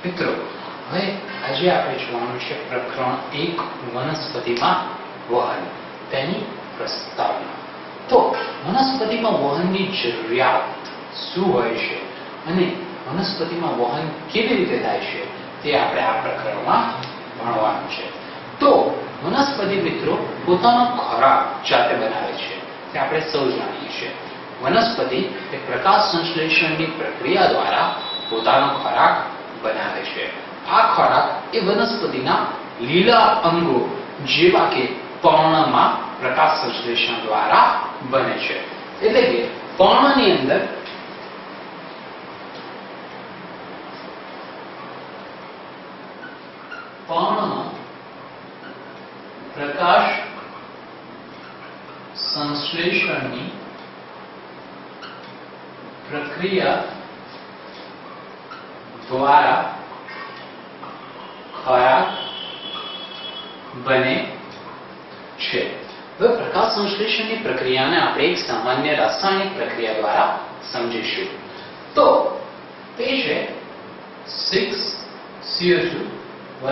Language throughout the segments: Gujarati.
મિત્રો હવે આજે આપણે જોવાનું છે પ્રકરણ 1 વનસ્પતિમાં વહન તેની પ્રસ્તાવના। તો વનસ્પતિમાં વહનની જરૂરિયાત શું હોય છે અને વનસ્પતિમાં વહન કેવી રીતે થાય છે તે આપણે આ પ્રકરણમાં ભણવાનું છે। તો વનસ્પતિ મિત્રો પોતાનો ખોરાક જાતે બનાવે છે તે આપણે સૌ જાણીએ છીએ। વનસ્પતિ એ પ્રકાશ સંશ્લેષણની પ્રક્રિયા દ્વારા પોતાનો ખોરાક બનાવે છે। આ ખોરાક એ વનસ્પતિના લીલા અંગો જેવા કે પર્ણમાં પ્રકાશ સંશ્લેષણ દ્વારા બને છે। એટલે કે પર્ણની અંદર પર્ણમાં પ્રકાશ સંશ્લેષણની પ્રક્રિયા દ્વારા ખોરાક બને છે। હવે પ્રકાશ સંશ્લેષણની પ્રક્રિયાને આપણે એક સામાન્ય રાસાયણિક પ્રક્રિયા દ્વારા સમજીશું। તો તે છે 6CO2 +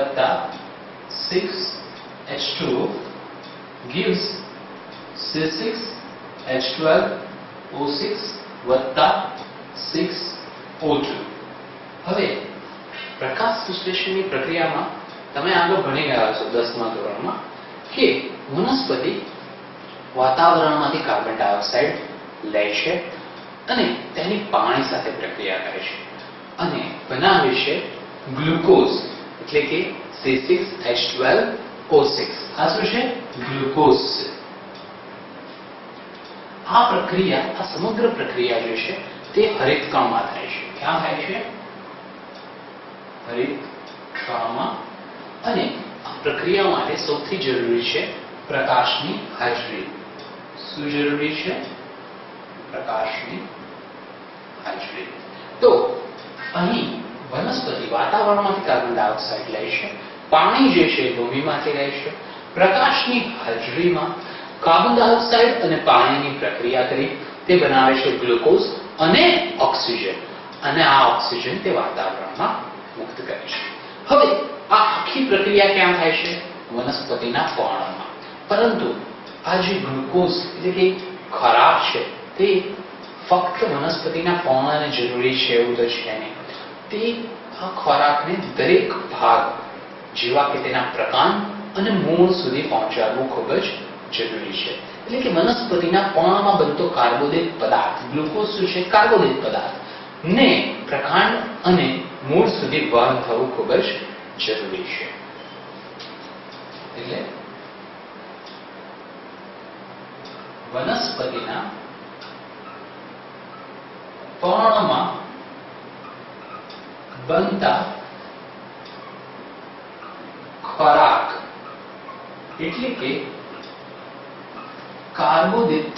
6H2O gives C6H12O6 + 6O2। હવે પ્રકાશ સંશ્લેષણની પ્રક્રિયામાં તમે આગળ ભણી ગયા છો 10મા ધોરણમાં કે વનસ્પતિ વાતાવરણમાંથી કાર્બન ડાયોક્સાઇડ લે છે અને તેની પાણી સાથે પ્રક્રિયા કરે છે અને બનાવે છે ગ્લુકોઝ એટલે કે C6H12O6। આ શું છે? ગ્લુકોઝ છે। આ પ્રક્રિયા આ સમગ્ર પ્રક્રિયા જે છે તે હરિતકણમાં થાય છે। ક્યાં થાય છે? હરિતકણમાં। અને આ પ્રક્રિયા માટે સૌથી જરૂરી છે પ્રકાશની હાજરી। શું જરૂરી છે? પ્રકાશની હાજરી। તો અહીં વનસ્પતિ વાતાવરણમાંથી કાર્બન ડાયોક્સાઇડ લે છે, પાણી જે છે ભૂમિમાંથી લે છે, પ્રકાશની હાજરીમાં કાર્બન ડાયોક્સાઇડ અને પાણીની પ્રક્રિયા કરી તે બનાવે છે ગ્લુકોઝ અને ઓક્સિજન, અને આ ઓક્સિજન તે વાતાવરણમાં મુક્ત કરે છે। હવે આ આખી પ્રક્રિયા ક્યાં થાય છે? વનસ્પતિના પર્ણમાં। પરંતુ આ જે ગ્લુકોઝ એટલે કે ખોરાક છે તે ફક્ત વનસ્પતિના પર્ણને જરૂરી છે એવું તો છે નહીં। તે આ ખોરાકને દરેક ભાગ જેવા કે તેના પ્રકાંડ અને મૂળ સુધી પહોંચાડવું ખૂબ જ જરૂરી છે। એટલે કે વનસ્પતિના પર્ણમાં બનતો કાર્બોદિત પદાર્થ ગ્લુકોઝ શું છે? કાર્બોદિત પદાર્થ ને પ્રકાંડ અને મૂળ સુધી વહન થવું ખૂબ જ જરૂરી છે। એટલે વનસ્પતિના પર્ણમાં બનતા ખોરાક એટલે કે કાર્બોદિત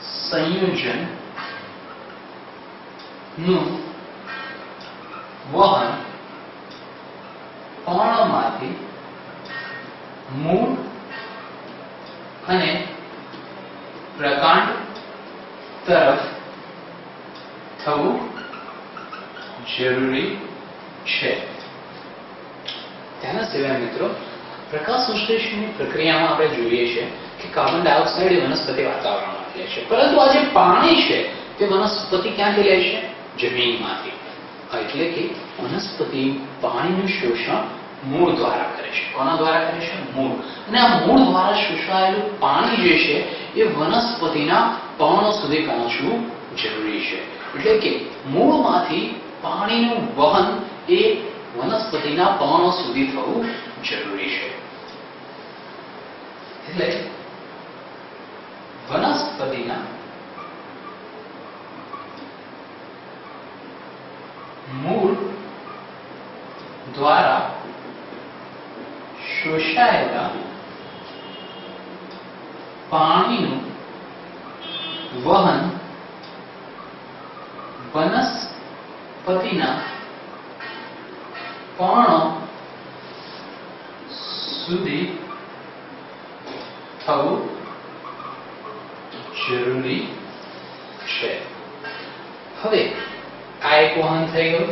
સંયોજન નું વહન પર્ણમાંથી મૂળ અને પ્રકાંડ તરફ થવું જરૂરી છે। તેના સિવાય મિત્રો પ્રકાશ સંશ્લેષણની પ્રક્રિયામાં આપણે જોઈએ છીએ કે કાર્બન ડાયોક્સાઇડ એ વનસ્પતિ વાતાવરણમાંથી લે છે, પરંતુ આ જે પાણી છે તે વનસ્પતિ ક્યાંથી લે છે? જમીનમાંથી। એટલે કે વનસ્પતિ પાણીનું શોષણ મૂળ દ્વારા કરે છે। કોના દ્વારા કરે છે? મૂળ। અને આ મૂળ દ્વારા શોષાયેલું પાણી જે છે એ વનસ્પતિના પર્ણો સુધી પહોંચવું જરૂરી છે। એટલે કે મૂળમાંથી પાણીનું વહન એ વનસ્પતિના પર્ણો સુધી થવું જરૂરી છે। એટલે વનસ્પતિના મૂળ દ્વારા શોષાયેલા પાણીનું વહન વનસ્પતિના પર્ણો સુધી થવું જરૂરી છે। હવે આ એક વહન થઈ ગયું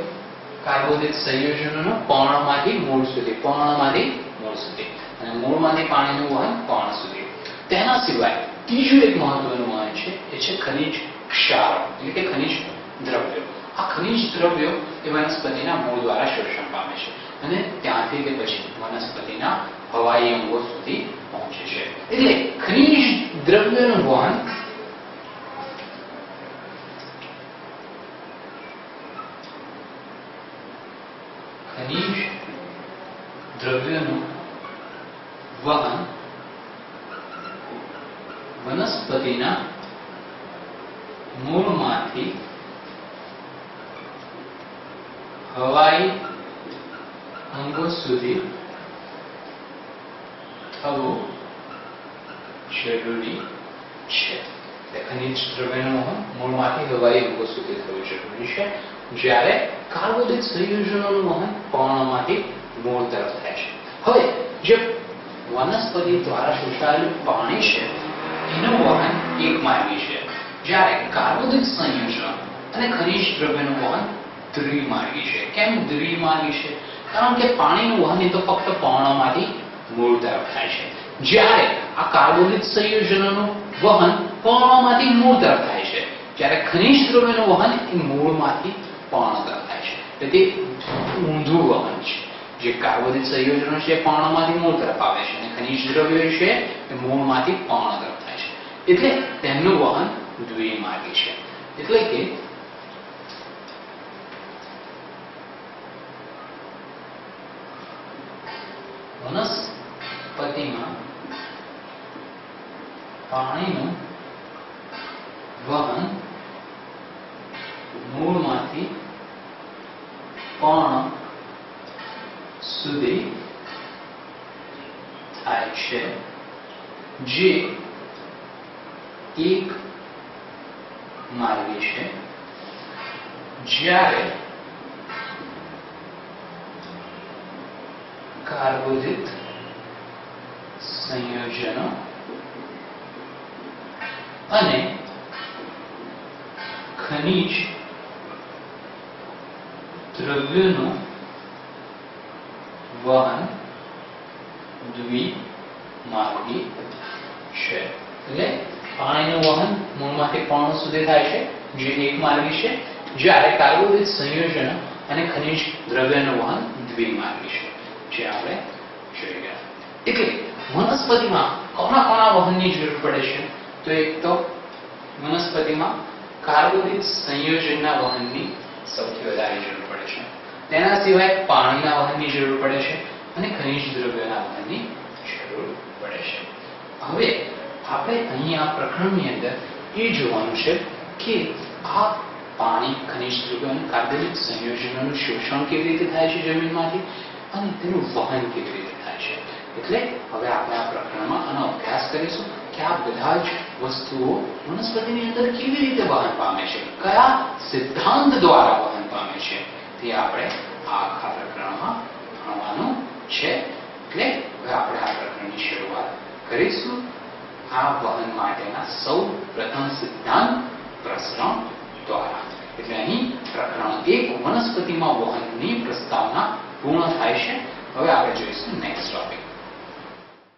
કાર્બોદિત સંયોજનોનો પર્ણમાંથી મૂળ સુધી, પર્ણમાંથી મૂળ સુધી, અને મૂળમાંથી પાણીનું વહન પર્ણ સુધી. તેના સિવાય ત્રીજું એક મહત્વનું વહન છે એ છે ખનિજ ક્ષારો એટલે કે ખનિજ દ્રવ્યો. આ ખનિજ દ્રવ્યો એ વનસ્પતિના મૂળ દ્વારા શોષણ પામે છે અને ત્યાંથી તે પછી વનસ્પતિના હવાઈ અંગો સુધી પહોંચે છે. એટલે ખનિજ દ્રવ્યોનું વહન ખનિજ દ્રવ્યોનું વહન વનસ્પતિના મૂળમાંથી હવાઈ અંગો સુધી થવું જરૂરી છે. ખનિજ દ્રવ્યનું વહન મૂળમાંથી હવાઈ અંગો સુધી થવું જરૂરી છે, જ્યારે કાર્બોદિત સંયોજનોનું વહન પર્ણમાંથી મૂળ તરફ થાય છે. હવે જે વનસ્પતિ દ્વારા શોષાયેલું પાણી છે એનું વહન એક માર્ગી છે, જ્યારે કાર્બોદિત સંયોજન અને ખનિજ દ્રવ્યનું વહન દ્વિમાર્ગી છે. કેમ દ્વિમાર્ગી છે? કારણ કે પાણીનું વહન એ તો ફક્ત પર્ણમાંથી મૂળ તરફ થાય છે, જ્યારે આ કાર્બોદિત સંયોજનોનું વહન પર્ણમાંથી મૂળ તરફ થાય છે, જ્યારે ખનિજ દ્રવ્યનું વહન એ મૂળમાંથી પર્ણ તરફ થાય છે. તેથી ઊંધું વહન છે. જે કાર્બોદિત સંયોજનો છે પર્ણમાંથી મૂળ તરફ આવે છે અને ખનિજ દ્રવ્યો છે એ મૂળમાંથી પર્ણ તરફ થાય છે. એટલે તેમનું વહન દ્વિમાર્ગી છે. એટલે કે વનસ્પતિમાં પાણીનું વહન મૂળમાંથી પર્ણ સુધી થાય છે, જે એક માર્ગી છે, જ્યારે કાર્બોદિત સંયોજનો અને ખનિજ દ્રવ્યોનું વહન દ્વિમાર્ગી છે. એટલે પાણીનું વહન મૂળમાંથી પર્ણ સુધી થાય છે, જે એક માર્ગી છે, જ્યારે કાર્બોદિત સંયોજનો અને ખનિજ દ્રવ્યનું વહન દ્વિમાર્ગી છે, જે આપણે જોઈ ગયા. એટલે વનસ્પતિમાં કોના વહનની જરૂર પડે છે? તો એક તો વનસ્પતિમાં કાર્બોદિત સંયોજનના વહનની સૌથી વધારે જરૂર પડે છે. તેના સિવાય પાણીના વહનની જરૂર પડે છે અને ખનિજ દ્રવ્યોના વહનની જરૂર પડે છે. હવે આપણે અહીં આ પ્રકરણની અંદર એ જોવાનું છે કે આ પાણી, ખનિજ દ્રવ્યો અને કાર્બોદિત સંયોજનોનું શોષણ કેવી રીતે થાય છે જમીનમાંથી અને તેનું વહન કેવી રીતે થાય છે. એટલે હવે આપણે આ પ્રકરણમાં આનો અભ્યાસ કરીશું કે આ બધા જ વસ્તુઓ વનસ્પતિની અંદર કેવી રીતે વહન પામે છે, કયા સિદ્ધાંત દ્વારા વહન પામે છે, તે આપણે આ આખા પ્રકરણમાં ભણવાનું છે. એટલે હવે આપણે આ પ્રકરણની શરૂઆત કરીશું આ વહન માટેના સૌ પ્રથમ સિદ્ધાંત પ્રસરણ દ્વારા. એટલે અહીં પ્રકરણ 1 વનસ્પતિમાં વહનની પ્રસ્તાવના પૂર્ણ થાય છે. હવે આપણે જોઈશું નેક્સ્ટ ટોપિક.